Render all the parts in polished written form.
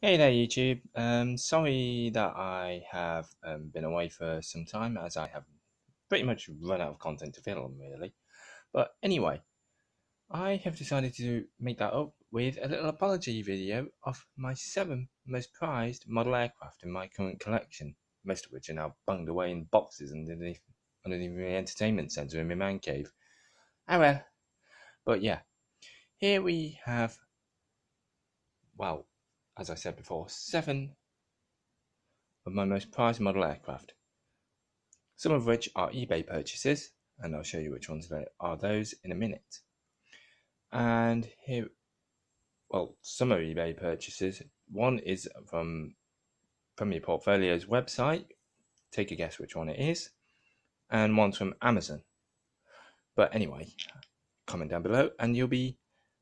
Hey there, YouTube. Sorry that I have been away for some time, as I have pretty much run out of content to film, really. But anyway, I have decided to make that up with a little apology video of my 7 most prized model aircraft in my current collection, most of which are now bunged away in boxes underneath the entertainment centre in my man cave. Oh well. But yeah, here we have, well, as I said before, 7 of my most prized model aircraft. Some of which are eBay purchases, and I'll show you which ones are those in a minute. And here, well, some are eBay purchases. One is from your portfolio's website. Take a guess which one it is. And one's from Amazon. But anyway, comment down below and you'll be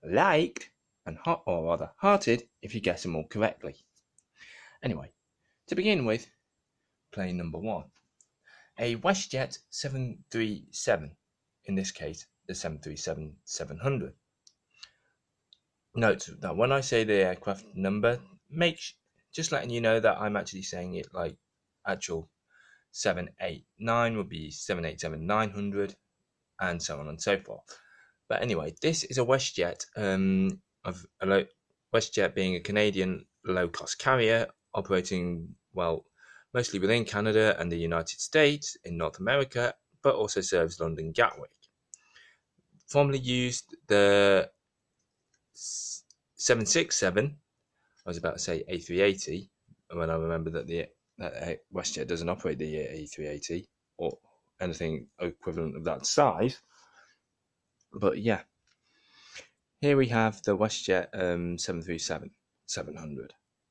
liked and hearted if you guess them all correctly. Anyway, to begin with, plane number 1. A WestJet 737, in this case the 737-700. Note that when I say the aircraft number, just letting you know that I'm actually saying it like actual 789 would be 787-900, and so on and so forth. But anyway, this is a WestJet, WestJet being a Canadian low-cost carrier operating, well, mostly within Canada and the United States in North America, but also serves London Gatwick. Formerly used the 767, I was about to say A380, when I remember that WestJet doesn't operate the A380 or anything equivalent of that size. But yeah, here we have the WestJet 737-700.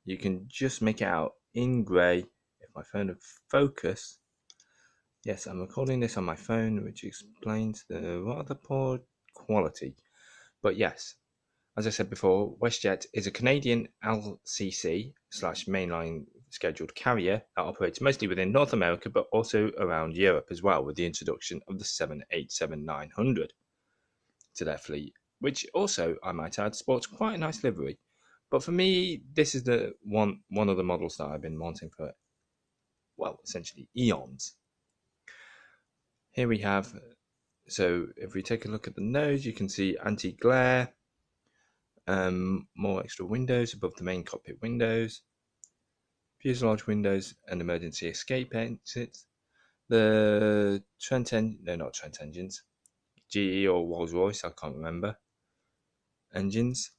You can just make it out in grey. If my phone would focus. Yes, I'm recording this on my phone, which explains the rather poor quality. But yes, as I said before, WestJet is a Canadian LCC / mainline scheduled carrier that operates mostly within North America, but also around Europe as well, with the introduction of the 787-900 to their fleet, which also, I might add, sports quite a nice livery. But for me, this is the one of the models that I've been wanting for, well, essentially eons. Here we have, so if we take a look at the nose, you can see anti-glare, more extra windows above the main cockpit windows, fuselage windows and emergency escape exits. The not Trent engines, GE or Rolls-Royce, I can't remember, engines.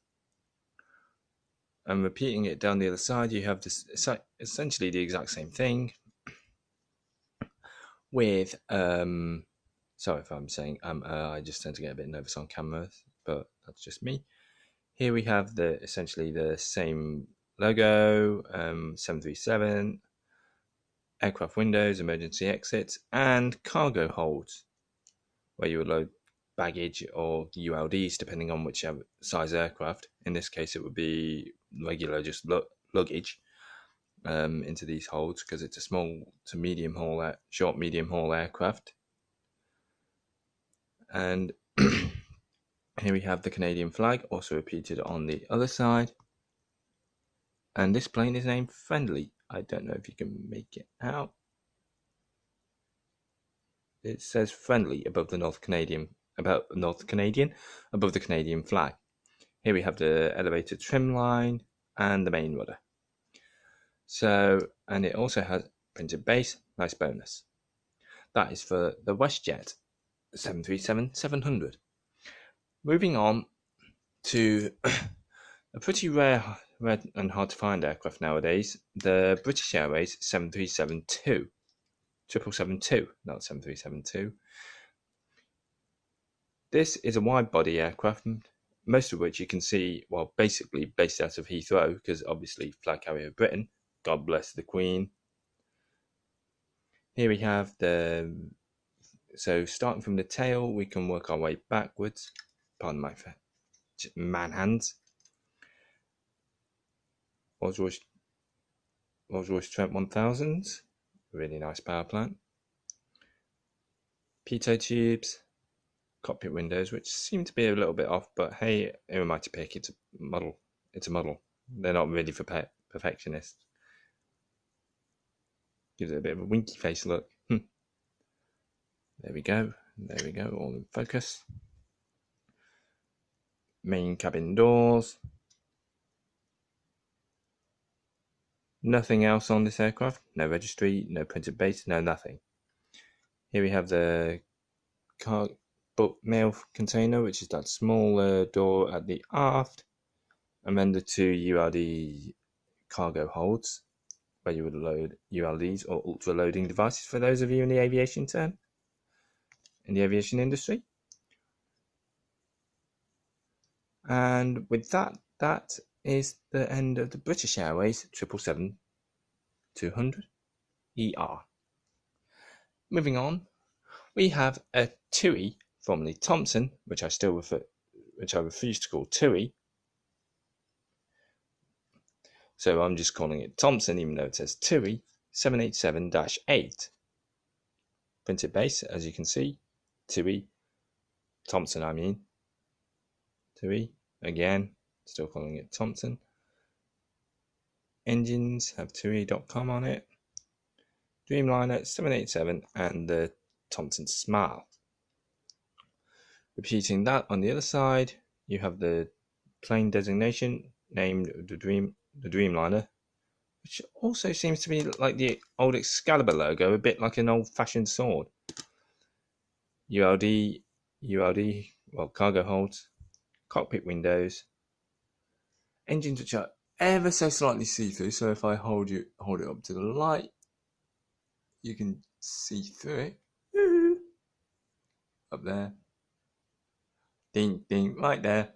And repeating it down the other side, you have this essentially the exact same thing with sorry if I'm saying I just tend to get a bit nervous on camera, but that's just me. Here we have essentially the same logo, 737, aircraft windows, emergency exits, and cargo holds, where you would load baggage or ULDs depending on whichever size aircraft. In this case, it would be regular, just luggage into these holds because it's a small to medium haul, short medium haul aircraft. And here we have the Canadian flag, also repeated on the other side. And this plane is named Friendly. I don't know if you can make it out. It says Friendly above the Canadian flag. Here we have the elevated trim line and the main rudder. So, and it also has printed base, nice bonus. That is for the WestJet 737-700. Moving on to a pretty rare and hard to find aircraft nowadays, the British Airways 737-2. 777-2, not 737-2. This is a wide-body aircraft, most of which you can see, well, basically based out of Heathrow, because obviously flag carrier of Britain, God bless the Queen. Here we have so starting from the tail, we can work our way backwards. Pardon my man hands. Rolls-Royce Trent 1000s, really nice power plant. Pitot tubes, cockpit windows, which seem to be a little bit off, but hey, who am I to pick? It's a model. They're not really for perfectionists. Gives it a bit of a winky face look. There we go. There we go. All in focus. Main cabin doors. Nothing else on this aircraft. No registry, no printed base, no nothing. Here we have the mail container, which is that small door at the aft, and then the two ULD cargo holds, where you would load ULDs or ultra loading devices for those of you in the aviation industry. And with that, that is the end of the British Airways 777-200 ER. Moving on, we have a TUI, formerly Thompson, which I refuse to call TUI. So I'm just calling it Thompson, even though it says TUI 787-8. Printed base, as you can see, TUI Thompson. TUI again, still calling it Thompson. Engines have TUI.com on it. Dreamliner 787 and the Thompson Smile. Repeating that on the other side, you have the plane designation named the Dreamliner, which also seems to be like the old Excalibur logo, a bit like an old-fashioned sword. ULD, cargo holds, cockpit windows, engines which are ever so slightly see-through. So if I hold it up to the light, you can see through it. Up there, ding ding, right there.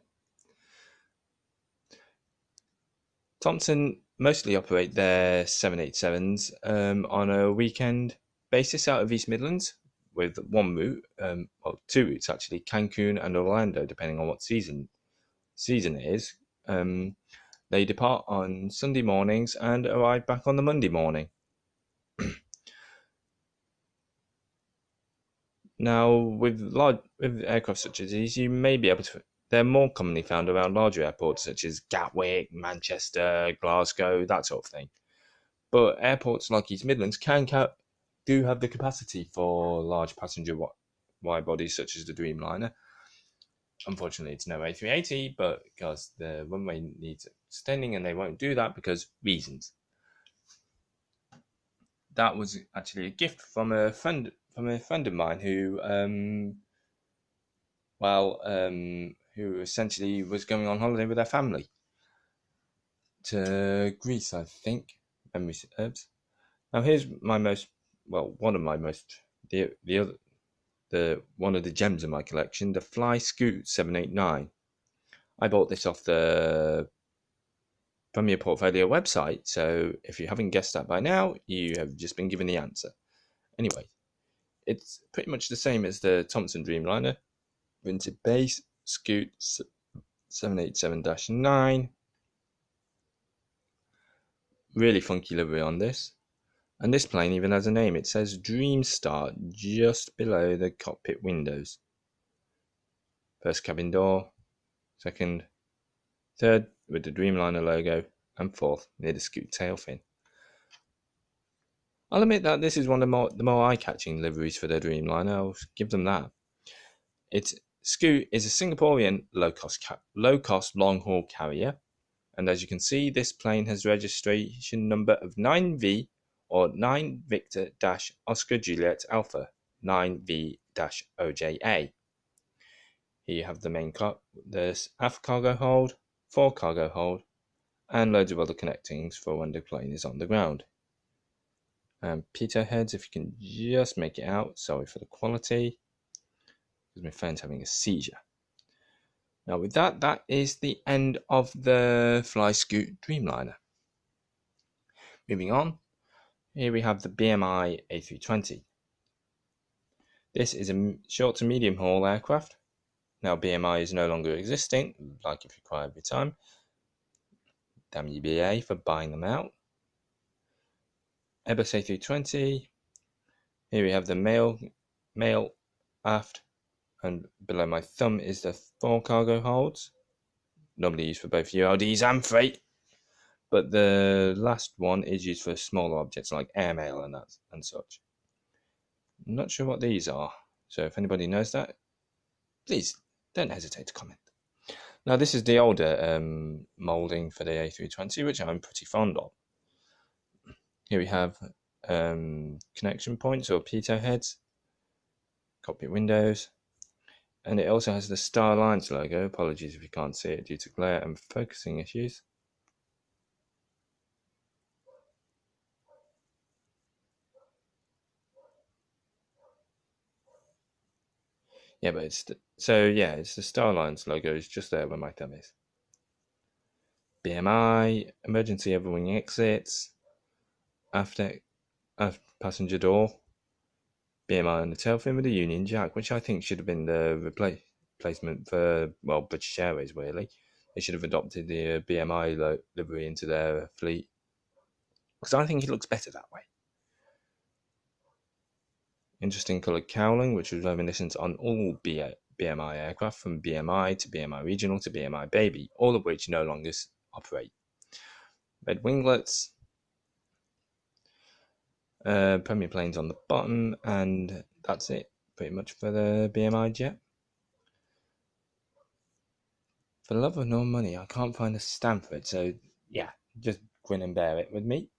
Thompson mostly operate their 787s on a weekend basis out of East Midlands, with one route, two routes actually, Cancun and Orlando, depending on what season it is. They depart on Sunday mornings and arrive back on the Monday morning. Now, with aircraft such as these, you may be able to. They're more commonly found around larger airports such as Gatwick, Manchester, Glasgow, that sort of thing. But airports like East Midlands do have the capacity for large passenger wide bodies such as the Dreamliner. Unfortunately, it's no A380, but because the runway needs extending, and they won't do that because reasons. That was actually a gift from a friend of mine who essentially was going on holiday with their family to Greece, I think. Memory serves. Now here's one of the gems in my collection, the Fly Scoot 789. I bought this off the Premier Portfolio website, so if you haven't guessed that by now, you have just been given the answer. Anyway, it's pretty much the same as the Thompson Dreamliner. Printed base, Scoot 787-9. Really funky livery on this. And this plane even has a name. It says Dream Star just below the cockpit windows. First cabin door, second, third with the Dreamliner logo, and fourth near the Scoot tail fin. I'll admit that this is one of the more eye-catching liveries for the Dreamliner. I'll give them that. Scoot is a Singaporean low-cost long-haul carrier, and as you can see, this plane has registration number of 9V or 9 Victor-Oscar Juliet Alpha 9V-OJA. Here you have the main there's aft cargo hold, fore cargo hold, and loads of other connectings for when the plane is on the ground. And pitot heads, if you can just make it out. Sorry for the quality, because my phone's having a seizure. Now with that is the end of the Fly Scoot Dreamliner. Moving on, here we have the BMI A320. This is a short to medium haul aircraft. Now BMI is no longer existing, like if you cry every time. Damn you BA for buying them out. Airbus A320. Here we have the male aft, and below my thumb is the fore cargo holds, normally used for both ULDs and freight. but the last one is used for smaller objects like airmail and such. I'm not sure what these are, so if anybody knows that, please don't hesitate to comment. Now, this is the older moulding for the A320, which I'm pretty fond of. Here we have connection points or pitot heads, cockpit windows, and it also has the Starlines logo. Apologies if you can't see it due to glare and focusing issues. Yeah, but it's the Starlines logo is just there where my thumb is. BMI, emergency overwing exits, aft passenger door, BMI on the tail fin with a Union Jack, which I think should have been the replacement for, well, British Airways, really. They should have adopted the BMI livery into their fleet, because I think it looks better that way. Interesting coloured cowling, which was reminiscent on all BMI aircraft, from BMI to BMI Regional to BMI Baby, all of which no longer operate. Red winglets, Premier planes on the bottom, and that's it pretty much for the BMI jet. For the love of no money, I can't find a stamp for it, so yeah, just grin and bear it with me.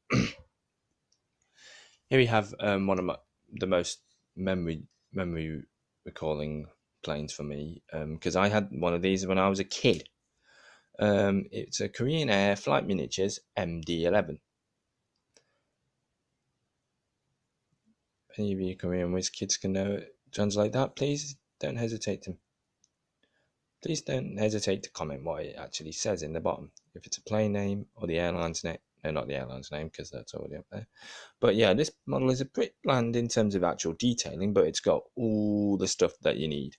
Here we have one of the most memory recalling planes for me, because I had one of these when I was a kid. It's a Korean Air Flight Miniatures MD11. Any of you Korean whiz kids can translate that, please don't hesitate to comment what it actually says in the bottom. If it's a plane name or the airline's name. No, not the airline's name, because that's already up there. But yeah, this model is a bit bland in terms of actual detailing, but it's got all the stuff that you need.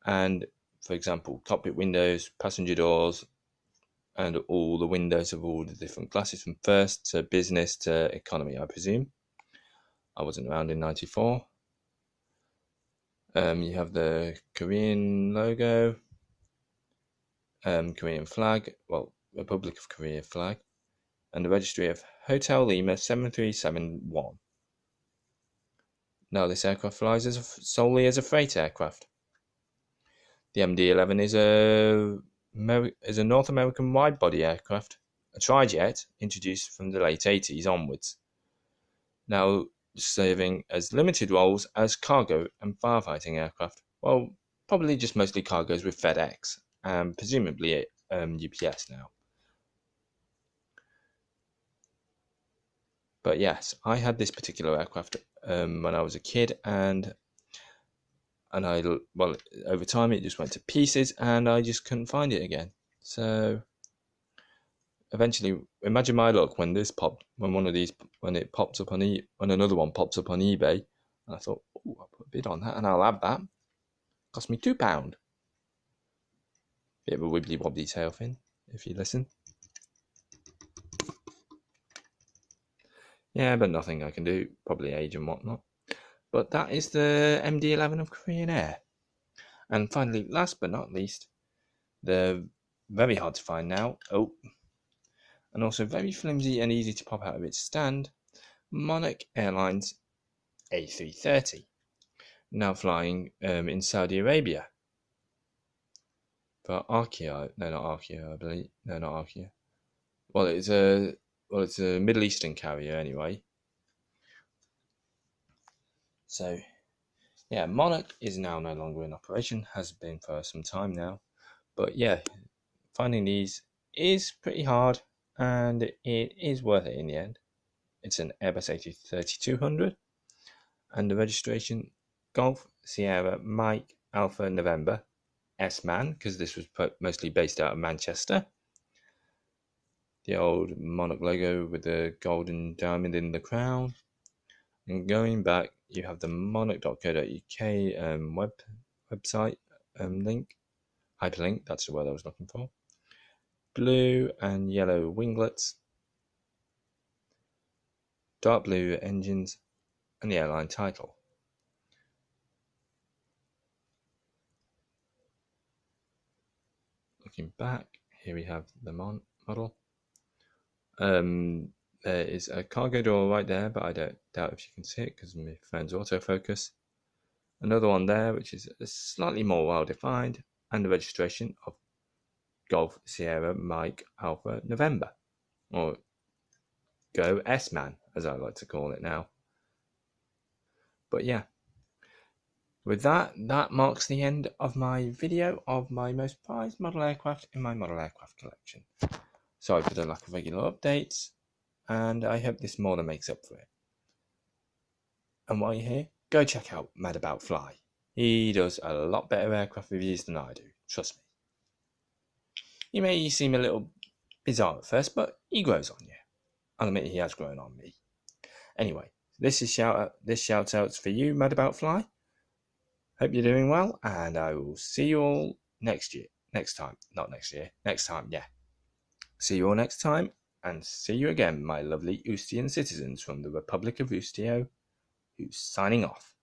And for example, cockpit windows, passenger doors, and all the windows of all the different classes, from first to business to economy, I presume. I wasn't around in '94. You have the Korean logo, Korean flag, well, Republic of Korea flag, and the registry of Hotel Lima 7371. Now, this aircraft flies solely as a freight aircraft. The MD11 is a North American wide-body aircraft, a trijet introduced from the late 80s onwards. Now serving as limited roles as cargo and firefighting aircraft. Well, probably just mostly cargoes with FedEx, and presumably UPS now. But yes, I had this particular aircraft when I was a kid, and over time it just went to pieces, and I just couldn't find it again. So eventually, imagine my luck when it pops up when another one pops up on eBay, and I thought, oh, I'll put a bid on that, and I'll have that. Cost me £2. Bit of a wibbly wobbly tail fin, if you listen. Yeah, but nothing I can do. Probably age and whatnot. But that is the MD11 of Korean Air. And finally, last but not least, the very hard to find now, and also very flimsy and easy to pop out of its stand, Manik Airlines A330, now flying in Saudi Arabia for Arkia. No, not Arkia, I believe. No, not Arkia. Well, it's a Middle Eastern carrier anyway. So, yeah, Monarch is now no longer in operation, has been for some time now. But yeah, finding these is pretty hard, and it is worth it in the end. It's an Airbus A330-200, and the registration Golf Sierra Mike Alpha November S-Man, because this was mostly based out of Manchester. The old Monarch logo with the golden diamond in the crown. And going back, you have the monarch.co.uk website link, hyperlink, that's the word I was looking for. Blue and yellow winglets, dark blue engines, and the airline title. Looking back, here we have the model. There is a cargo door right there, but I doubt if you can see it because of my phone's autofocus. Another one there, which is slightly more well defined, and the registration of Golf Sierra Mike Alpha November, or Go S-Man, as I like to call it now. But yeah, with that marks the end of my video of my most prized model aircraft in my model aircraft collection. Sorry for the lack of regular updates, and I hope this more than makes up for it. And while you're here, go check out Mad About Fly. He does a lot better aircraft reviews than I do, trust me. He may seem a little bizarre at first, but he grows on you. I'll admit he has grown on me. Anyway, this shout out's for you, Mad About Fly. Hope you're doing well, and I will see you all next time, yeah. See you all next time, and see you again, my lovely Oustian citizens from the Republic of Ustio, who's signing off.